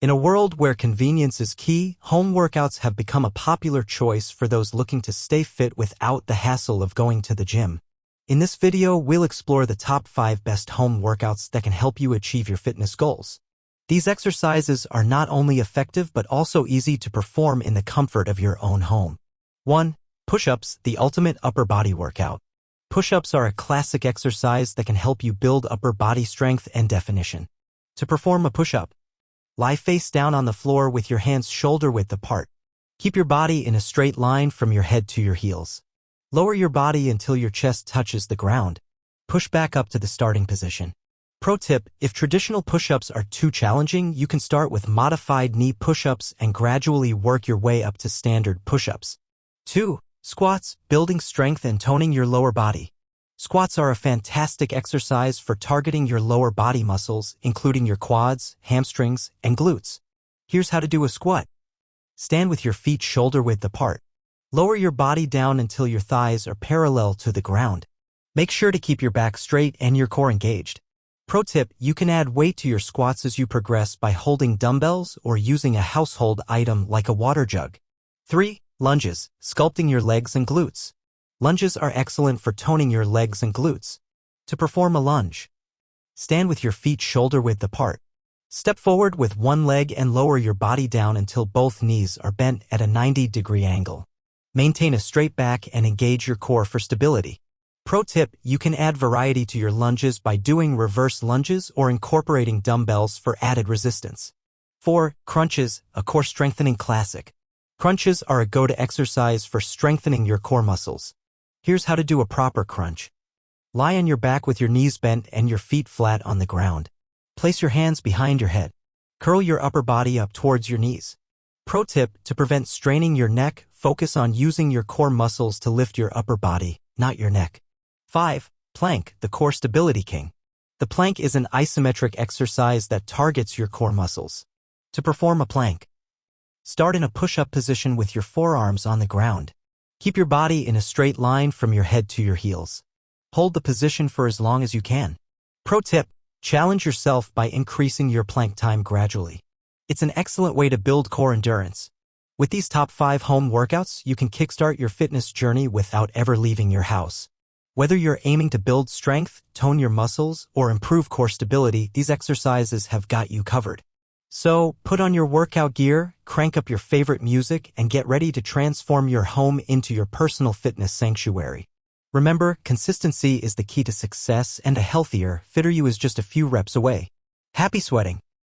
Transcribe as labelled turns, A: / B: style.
A: In a world where convenience is key, home workouts have become a popular choice for those looking to stay fit without the hassle of going to the gym. In this video, we'll explore the top 5 best home workouts that can help you achieve your fitness goals. These exercises are not only effective but also easy to perform in the comfort of your own home. 1. Push-ups, the ultimate upper body workout. Push-ups are a classic exercise that can help you build upper body strength and definition. To perform a push-up, lie face down on the floor with your hands shoulder-width apart. Keep your body in a straight line from your head to your heels. Lower your body until your chest touches the ground. Push back up to the starting position. Pro tip, if traditional push-ups are too challenging, you can start with modified knee push-ups and gradually work your way up to standard push-ups. 2. Squats, building strength and toning your lower body. Squats are a fantastic exercise for targeting your lower body muscles, including your quads, hamstrings, and glutes. Here's how to do a squat. Stand with your feet shoulder-width apart. Lower your body down until your thighs are parallel to the ground. Make sure to keep your back straight and your core engaged. Pro tip, you can add weight to your squats as you progress by holding dumbbells or using a household item like a water jug. 3. Lunges, sculpting your legs and glutes. Lunges are excellent for toning your legs and glutes. To perform a lunge, stand with your feet shoulder-width apart. Step forward with one leg and lower your body down until both knees are bent at a 90-degree angle. Maintain a straight back and engage your core for stability. Pro tip, you can add variety to your lunges by doing reverse lunges or incorporating dumbbells for added resistance. 4. Crunches, a core strengthening classic. Crunches are a go-to exercise for strengthening your core muscles. Here's how to do a proper crunch. Lie on your back with your knees bent and your feet flat on the ground. Place your hands behind your head. Curl your upper body up towards your knees. Pro tip, to prevent straining your neck, focus on using your core muscles to lift your upper body, not your neck. 5. Plank, the core stability king. The plank is an isometric exercise that targets your core muscles. To perform a plank, start in a push-up position with your forearms on the ground. Keep your body in a straight line from your head to your heels. Hold the position for as long as you can. Pro tip, challenge yourself by increasing your plank time gradually. It's an excellent way to build core endurance. With these top 5 home workouts, you can kickstart your fitness journey without ever leaving your house. Whether you're aiming to build strength, tone your muscles, or improve core stability, these exercises have got you covered. So, put on your workout gear, crank up your favorite music, and get ready to transform your home into your personal fitness sanctuary. Remember, consistency is the key to success, and a healthier, fitter you is just a few reps away. Happy sweating!